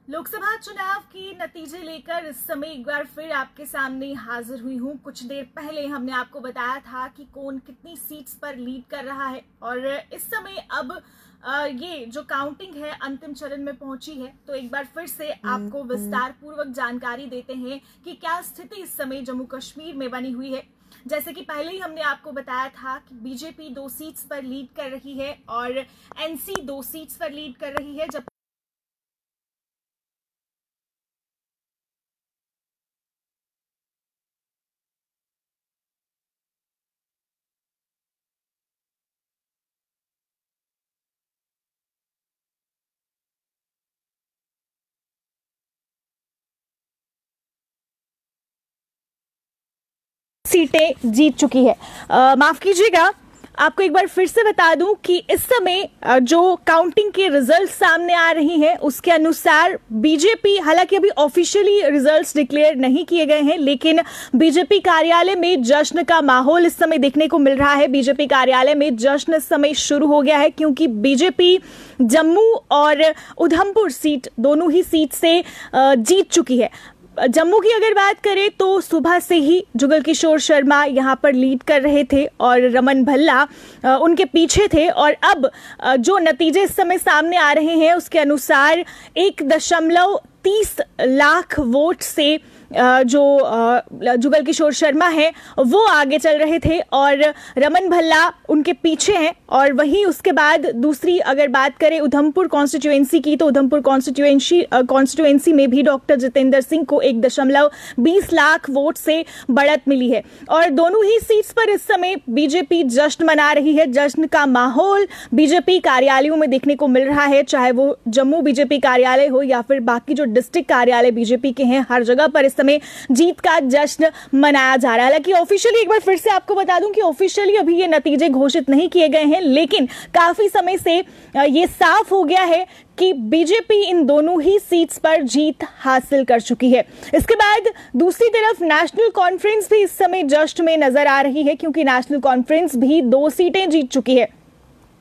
लोकसभा चुनाव की नतीजे लेकर इस समय एक बार फिर आपके सामने हाजिर हुई हूं। कुछ देर पहले हमने आपको बताया था कि कौन कितनी सीट्स पर लीड कर रहा है और इस समय अब ये जो काउंटिंग है अंतिम चरण में पहुंची है। तो एक बार फिर से आपको विस्तार पूर्वक जानकारी देते हैं कि क्या स्थिति इस समय जम्मू कश्मीर में बनी हुई है। जैसे कि पहले ही हमने आपको बताया था कि बीजेपी 2 सीट्स पर लीड कर रही है और एनसी 2 सीट्स पर लीड कर रही है। जब सीटें जीत चुकी है। माफ कीजिएगा, आपको एक बार फिर से बता दूं कि इस समय जो काउंटिंग के रिजल्ट सामने आ रही हैं उसके अनुसार बीजेपी, हालांकि अभी ऑफिशियली रिजल्ट्स डिक्लेयर नहीं किए गए हैं, लेकिन बीजेपी कार्यालय में जश्न का माहौल इस समय देखने को मिल रहा है। बीजेपी कार्यालय में जश्न इस समय शुरू हो गया है क्योंकि बीजेपी जम्मू और उधमपुर सीट दोनों ही सीट से जीत चुकी है। जम्मू की अगर बात करें तो सुबह से ही जुगल किशोर शर्मा यहां पर लीड कर रहे थे और रमन भल्ला उनके पीछे थे। और अब जो नतीजे इस समय सामने आ रहे हैं उसके अनुसार 1.30 लाख वोट से जो जुगल किशोर शर्मा है वो आगे चल रहे थे और रमन भल्ला उनके पीछे हैं। और वहीं उसके बाद दूसरी अगर बात करें उधमपुर कॉन्स्टिट्यूएंसी की, तो उधमपुर कॉन्स्टिट्यूएंसी में भी डॉक्टर जितेंद्र सिंह को 1.20 लाख वोट से बढ़त मिली है। और दोनों ही सीट्स पर इस समय बीजेपी जश्न मना रही है। जश्न का माहौल बीजेपी कार्यालयों में देखने को मिल रहा है, चाहे वो जम्मू बीजेपी कार्यालय हो या फिर बाकी जो डिस्ट्रिक्ट कार्यालय बीजेपी के हैं, हर जगह पर समय जीत का जश्न मनाया जा रहा है। हालांकि ऑफिशियली एक बार फिर से आपको बता दूं कि ऑफिशियली अभी ये नतीजे घोषित नहीं किए गए हैं, लेकिन काफी समय से ये साफ हो गया है कि बीजेपी इन दोनों ही सीट्स पर जीत हासिल कर चुकी है। इसके बाद दूसरी तरफ नेशनल कॉन्फ्रेंस भी इस समय जश्न में नजर आ रही है क्योंकि नेशनल कॉन्फ्रेंस भी 2 सीटें जीत चुकी है।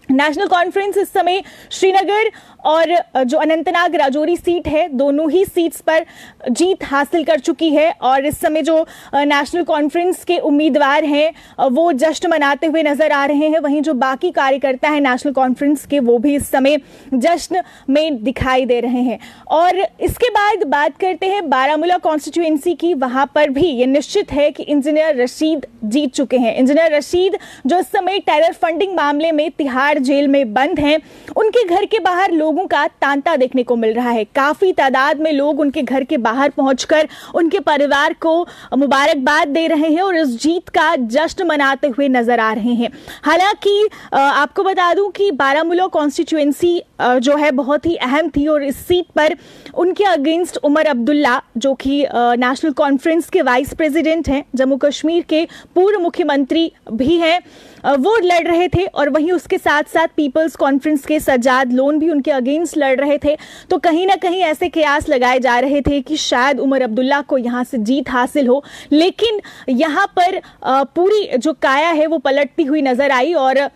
नेशनल कॉन्फ्रेंस इस समय श्रीनगर और जो अनंतनाग राजौरी सीट है दोनों ही सीट्स पर जीत हासिल कर चुकी है। और इस समय जो नेशनल कॉन्फ्रेंस के उम्मीदवार हैं वो जश्न मनाते हुए नजर आ रहे हैं। वहीं जो बाकी कार्यकर्ता हैं नेशनल कॉन्फ्रेंस के वो भी इस समय जश्न में दिखाई दे रहे हैं। और इसके बाद बात करते हैं बारामूला कॉन्स्टिट्यूएंसी की। वहां पर भी ये निश्चित है कि इंजीनियर रशीद जीत चुके हैं। इंजीनियर रशीद जो इस समय टेरर फंडिंग मामले में तिहाड़ जेल में बंद हैं, उनके घर के बाहर लोगों का तांता देखने को मिल रहा है। काफी तादाद में लोग उनके घर के बाहर पहुंचकर उनके परिवार को मुबारकबाद दे रहे हैं और इस जीत का जश्न मनाते हुए नजर आ रहे हैं। हालांकि आपको बता दूं कि बारामूला कॉन्स्टिट्यूएंसी जो है बहुत ही अहम थी और इस सीट पर उनके अगेंस्ट उमर अब्दुल्ला जो कि नेशनल कॉन्फ्रेंस के वाइस प्रेसिडेंट हैं, जम्मू कश्मीर के पूर्व मुख्यमंत्री भी हैं, वो लड़ रहे थे। और वहीं उसके साथ साथ पीपल्स कॉन्फ्रेंस के सज्जाद लोन भी उनके अगेंस्ट लड़ रहे थे। तो कहीं ना कहीं ऐसे कयास लगाए जा रहे थे कि शायद उमर अब्दुल्ला को यहां से जीत हासिल हो, लेकिन यहां पर पूरी जो काया है वो पलटती हुई नजर आई और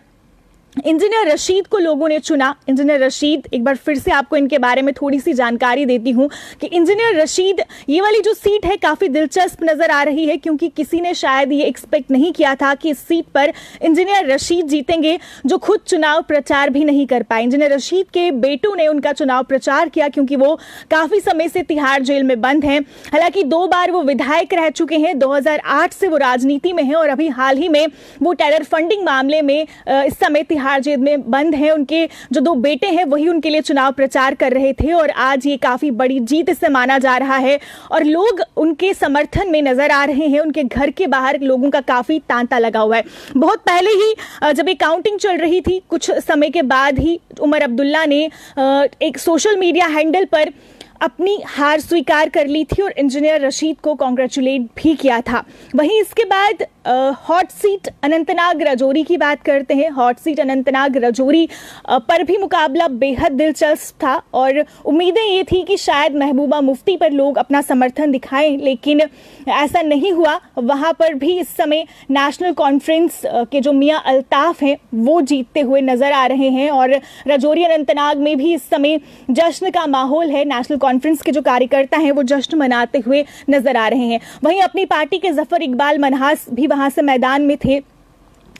इंजीनियर रशीद को लोगों ने चुना। इंजीनियर रशीद, एक बार फिर से आपको इनके बारे में थोड़ी सी जानकारी देती हूं कि इंजीनियर रशीद, ये वाली जो सीट है काफी दिलचस्प नजर आ रही है क्योंकि किसी ने शायद ये एक्सपेक्ट नहीं किया था कि इस सीट पर इंजीनियर रशीद जीतेंगे जो खुद चुनाव प्रचार भी नहीं कर पाए। इंजीनियर रशीद के बेटों ने उनका चुनाव प्रचार किया क्योंकि वो काफी समय से तिहाड़ जेल में बंद हैं। हालांकि 2 बार वो विधायक रह चुके हैं, 2008 से वो राजनीति में हैं और अभी हाल ही में वो टेरर फंडिंग मामले में इस समय तिहाड़ जेल में बंद हैं। उनके जो 2 बेटे हैं वही उनके लिए चुनाव प्रचार कर रहे थे और आज ये काफी बड़ी जीत इससे माना जा रहा है और लोग उनके समर्थन में नजर आ रहे हैं। उनके घर के बाहर लोगों का काफी तांता लगा हुआ है। बहुत पहले ही जब ये काउंटिंग चल रही थी, कुछ समय के बाद ही उमर अब्दुल्ला ने एक सोशल मीडिया हैंडल पर अपनी हार स्वीकार कर ली थी और इंजीनियर रशीद को कांग्रेचुलेट भी किया था। वहीं इसके बाद हॉट सीट अनंतनाग राजौरी की बात करते हैं। हॉट सीट अनंतनाग राजौरी पर भी मुकाबला बेहद दिलचस्प था और उम्मीदें ये थी कि शायद महबूबा मुफ्ती पर लोग अपना समर्थन दिखाएं, लेकिन ऐसा नहीं हुआ। वहां पर भी इस समय नेशनल कॉन्फ्रेंस के जो मियां अल्ताफ हैं वो जीतते हुए नजर आ रहे हैं और राजौरी अनंतनाग में भी इस समय जश्न का माहौल है। नेशनल कॉन्फ्रेंस के जो कार्यकर्ता हैं वो जश्न मनाते हुए नजर आ रहे हैं। वहीं अपनी पार्टी के जफर इकबाल मनहास भी वहां से मैदान में थे,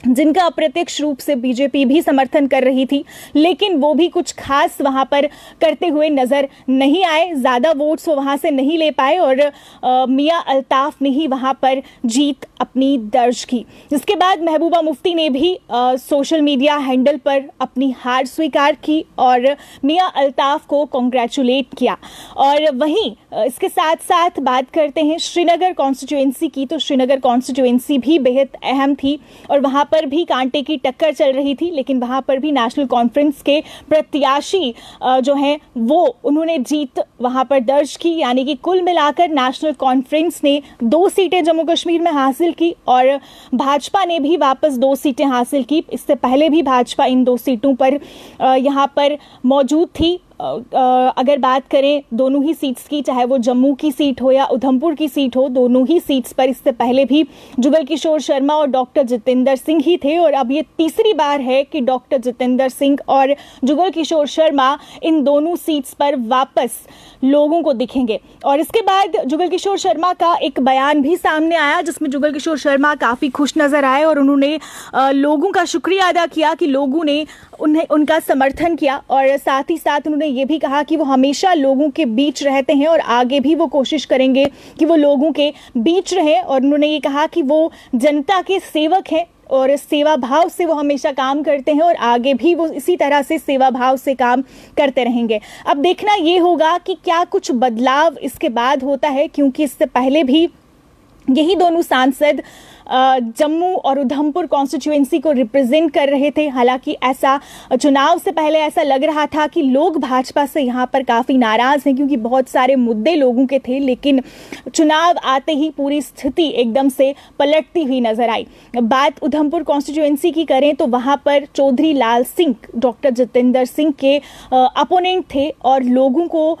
जिनका अप्रत्यक्ष रूप से बीजेपी भी समर्थन कर रही थी, लेकिन वो भी कुछ खास वहां पर करते हुए नजर नहीं आए, ज्यादा वोट्स वो वहां से नहीं ले पाए और मियां अल्ताफ ने ही वहां पर जीत अपनी दर्ज की। जिसके बाद महबूबा मुफ्ती ने भी सोशल मीडिया हैंडल पर अपनी हार स्वीकार की और मियां अल्ताफ को कॉन्ग्रेचुलेट किया। और वहीं इसके साथ साथ बात करते हैं श्रीनगर कॉन्स्टिट्यूएंसी की, तो श्रीनगर कॉन्स्टिट्यूएंसी भी बेहद अहम थी और वहां पर भी कांटे की टक्कर चल रही थी, लेकिन वहां पर भी नेशनल कॉन्फ्रेंस के प्रत्याशी जो हैं वो उन्होंने जीत वहां पर दर्ज की। यानी कि कुल मिलाकर नेशनल कॉन्फ्रेंस ने 2 सीटें जम्मू कश्मीर में हासिल की और भाजपा ने भी वापस 2 सीटें हासिल की। इससे पहले भी भाजपा इन 2 सीटों पर यहां पर मौजूद थी। अगर बात करें दोनों ही सीट्स की, चाहे वो जम्मू की सीट हो या उधमपुर की सीट हो, दोनों ही सीट्स पर इससे पहले भी जुगल किशोर शर्मा और डॉक्टर जितेंद्र सिंह ही थे और अब ये तीसरी बार है कि डॉक्टर जितेंद्र सिंह और जुगल किशोर शर्मा इन दोनों सीट्स पर वापस लोगों को दिखेंगे। और इसके बाद जुगल किशोर शर्मा का एक बयान भी सामने आया, जिसमें जुगल किशोर शर्मा काफी खुश नजर आए और उन्होंने लोगों का शुक्रिया अदा किया कि लोगों ने उनका समर्थन किया और साथ ही साथ उन्होंने ये भी कहा कि वो हमेशा लोगों के बीच रहते हैं और आगे भी वो कोशिश करेंगे कि वो लोगों के बीच रहें। और उन्होंने ये कहा कि वो जनता के सेवक हैं और सेवा भाव से वो हमेशा काम करते हैं और आगे भी वो इसी तरह से सेवा भाव से काम करते रहेंगे। अब देखना ये होगा कि क्या कुछ बदलाव इसके बाद होता है, क्योंकि इससे पहले भी यही दोनों सांसद जम्मू और उधमपुर कॉन्स्टिट्यूएंसी को रिप्रेजेंट कर रहे थे। हालांकि ऐसा चुनाव से पहले ऐसा लग रहा था कि लोग भाजपा से यहाँ पर काफी नाराज हैं, क्योंकि बहुत सारे मुद्दे लोगों के थे, लेकिन चुनाव आते ही पूरी स्थिति एकदम से पलटती हुई नजर आई। बात उधमपुर कॉन्स्टिट्यूएंसी की करें तो वहां पर चौधरी लाल सिंह डॉक्टर जितेंद्र सिंह के अपोनेंट थे और लोगों को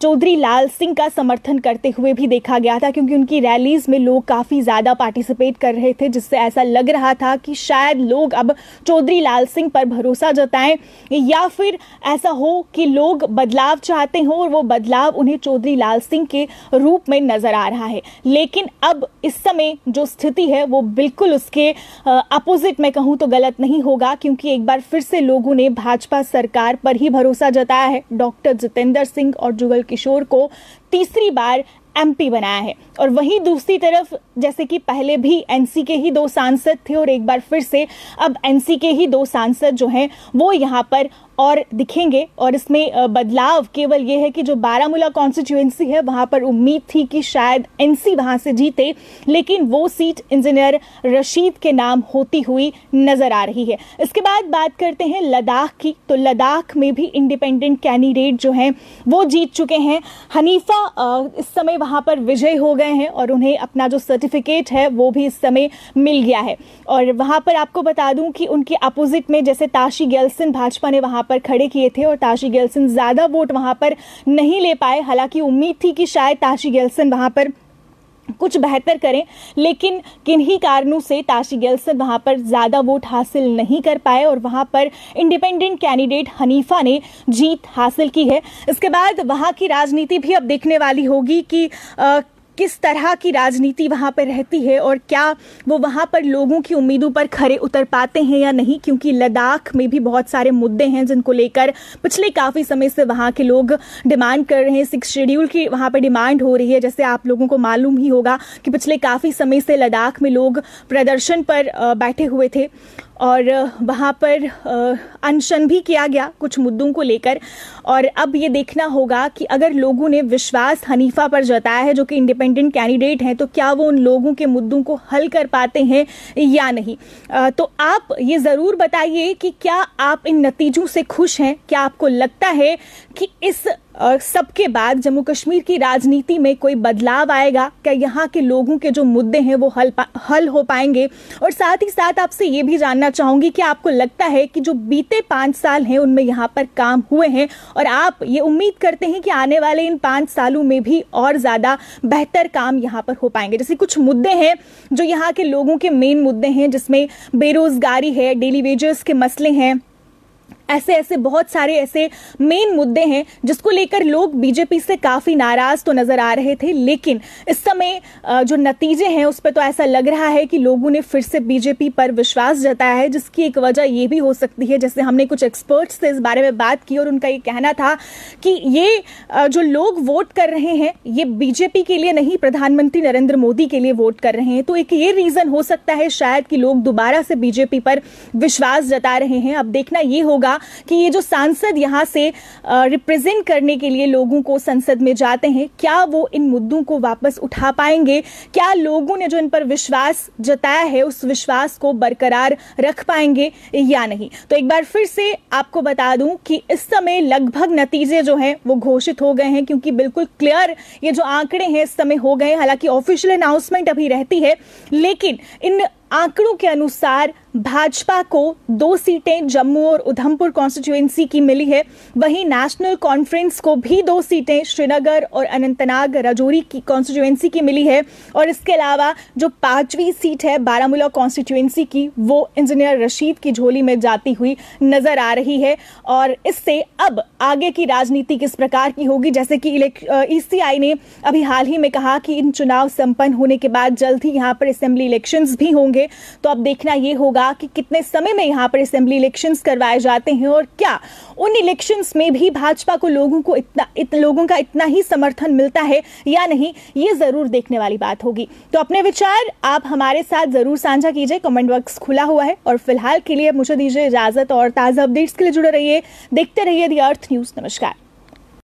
चौधरी लाल सिंह का समर्थन करते हुए भी देखा गया था, क्योंकि उनकी रैलीज में लोग काफी ज्यादा पार्टिसिपेट कर रहे थे, जिससे ऐसा लग रहा था कि शायद लोग अब चौधरी लाल सिंह पर भरोसा जताएं या फिर ऐसा हो कि लोग बदलाव चाहते हो और वो बदलाव उन्हें चौधरी लाल सिंह के रूप में नजर आ रहा है। लेकिन अब इस समय जो स्थिति है वो बिल्कुल उसके अपोजिट में कहूं तो गलत नहीं होगा, क्योंकि एक बार फिर से लोगों ने भाजपा सरकार पर ही भरोसा जताया है। डॉक्टर जितेंद्र सिंह और जुगल किशोर को तीसरी बार एमपी बनाया है। और वहीं दूसरी तरफ जैसे कि पहले भी एनसी के ही 2 सांसद थे और एक बार फिर से अब एनसी के ही 2 सांसद जो हैं वो यहाँ पर और दिखेंगे। और इसमें बदलाव केवल ये है कि जो बारामूला कॉन्स्टिट्यूएंसी है वहां पर उम्मीद थी कि शायद एनसी वहां से जीते, लेकिन वो सीट इंजीनियर रशीद के नाम होती हुई नजर आ रही है। इसके बाद बात करते हैं लद्दाख की, तो लद्दाख में भी इंडिपेंडेंट कैंडिडेट जो हैं वो जीत चुके हैं। हनीफा इस समय वहां पर विजय हो गए हैं और उन्हें अपना जो सर्टिफिकेट है वो भी इस समय मिल गया है। और वहां पर आपको बता दूं कि उनके अपोजिट में जैसे ताशी गेल्सन भाजपा ने वहां पर खड़े किए थे और ताशी गेल्सन ज्यादा वोट वहां पर नहीं ले पाए। हालांकि उम्मीद थी कि शायद ताशी गेल्सन वहां पर कुछ बेहतर करें, लेकिन किन्हीं कारणों से ताशी गेल्सन वहां पर ज्यादा वोट हासिल नहीं कर पाए और वहां पर इंडिपेंडेंट कैंडिडेट हनीफा ने जीत हासिल की है। इसके बाद वहां की राजनीति भी अब देखने वाली होगी कि किस तरह की राजनीति वहां पर रहती है और क्या वो वहां पर लोगों की उम्मीदों पर खरे उतर पाते हैं या नहीं, क्योंकि लद्दाख में भी बहुत सारे मुद्दे हैं जिनको लेकर पिछले काफी समय से वहां के लोग डिमांड कर रहे हैं। 6 शेड्यूल की वहां पर डिमांड हो रही है। जैसे आप लोगों को मालूम ही होगा कि पिछले काफी समय से लद्दाख में लोग प्रदर्शन पर बैठे हुए थे और वहाँ पर अनशन भी किया गया कुछ मुद्दों को लेकर। और अब ये देखना होगा कि अगर लोगों ने विश्वास हनीफा पर जताया है जो कि इंडिपेंडेंट कैंडिडेट हैं, तो क्या वो उन लोगों के मुद्दों को हल कर पाते हैं या नहीं। तो आप ये ज़रूर बताइए कि क्या आप इन नतीजों से खुश हैं। क्या आपको लगता है कि इस सबके बाद जम्मू कश्मीर की राजनीति में कोई बदलाव आएगा? क्या यहाँ के लोगों के जो मुद्दे हैं वो हल हो पाएंगे? और साथ ही साथ आपसे ये भी जानना चाहूंगी कि आपको लगता है कि जो बीते 5 साल हैं उनमें यहाँ पर काम हुए हैं और आप ये उम्मीद करते हैं कि आने वाले इन 5 सालों में भी और ज्यादा बेहतर काम यहाँ पर हो पाएंगे? जैसे कुछ मुद्दे हैं जो यहाँ के लोगों के मेन मुद्दे हैं, जिसमें बेरोजगारी है, डेली वेजेस के मसले हैं, ऐसे ऐसे बहुत सारे ऐसे मेन मुद्दे हैं जिसको लेकर लोग बीजेपी से काफी नाराज तो नजर आ रहे थे, लेकिन इस समय जो नतीजे हैं उस पर तो ऐसा लग रहा है कि लोगों ने फिर से बीजेपी पर विश्वास जताया है, जिसकी एक वजह यह भी हो सकती है, जैसे हमने कुछ एक्सपर्ट्स से इस बारे में बात की और उनका ये कहना था कि ये जो लोग वोट कर रहे हैं ये बीजेपी के लिए नहीं, प्रधानमंत्री नरेंद्र मोदी के लिए वोट कर रहे हैं। तो एक ये रीजन हो सकता है शायद कि लोग दोबारा से बीजेपी पर विश्वास जता रहे हैं। अब देखना ये होगा कि ये जो सांसद यहां से रिप्रेजेंट करने के लिए लोगों को संसद में जाते हैं, क्या वो इन मुद्दों को वापस उठा पाएंगे, क्या लोगों ने जो इन पर विश्वास जताया है उस विश्वास को बरकरार रख पाएंगे या नहीं। तो एक बार फिर से आपको बता दूं कि इस समय लगभग नतीजे जो हैं वो घोषित हो गए हैं, क्योंकि बिल्कुल क्लियर ये जो आंकड़े हैं इस समय हो गए। हालांकि ऑफिशियल अनाउंसमेंट अभी रहती है, लेकिन इन आंकड़ों के अनुसार भाजपा को 2 सीटें जम्मू और उधमपुर कॉन्स्टिट्यूएंसी की मिली है, वहीं नेशनल कॉन्फ्रेंस को भी 2 सीटें श्रीनगर और अनंतनाग राजौरी की कॉन्स्टिट्यूएंसी की मिली है, और इसके अलावा जो 5वीं सीट है बारामूला कॉन्स्टिट्यूएंसी की वो इंजीनियर रशीद की झोली में जाती हुई नजर आ रही है। और इससे अब आगे की राजनीति किस प्रकार की होगी, जैसे कि ईसीआई ने अभी हाल ही में कहा कि इन चुनाव संपन्न होने के बाद जल्द ही यहाँ पर असेंबली इलेक्शंस भी होंगे। तो अब देखना यह होगा कि कितने समय में यहां पर असेंबली इलेक्शंस करवाए जाते हैं और क्या उन इलेक्शंस में भी भाजपा को लोगों का इतना ही समर्थन मिलता है या नहीं, ये जरूर देखने वाली बात होगी। तो अपने विचार आप हमारे साथ जरूर साझा कीजिए, कमेंट बॉक्स खुला हुआ है। और फिलहाल के लिए मुझे दीजिए इजाजत, और ताजा अपडेट्स के लिए जुड़े रहिए, देखते रहिए द अर्थ न्यूज। नमस्कार।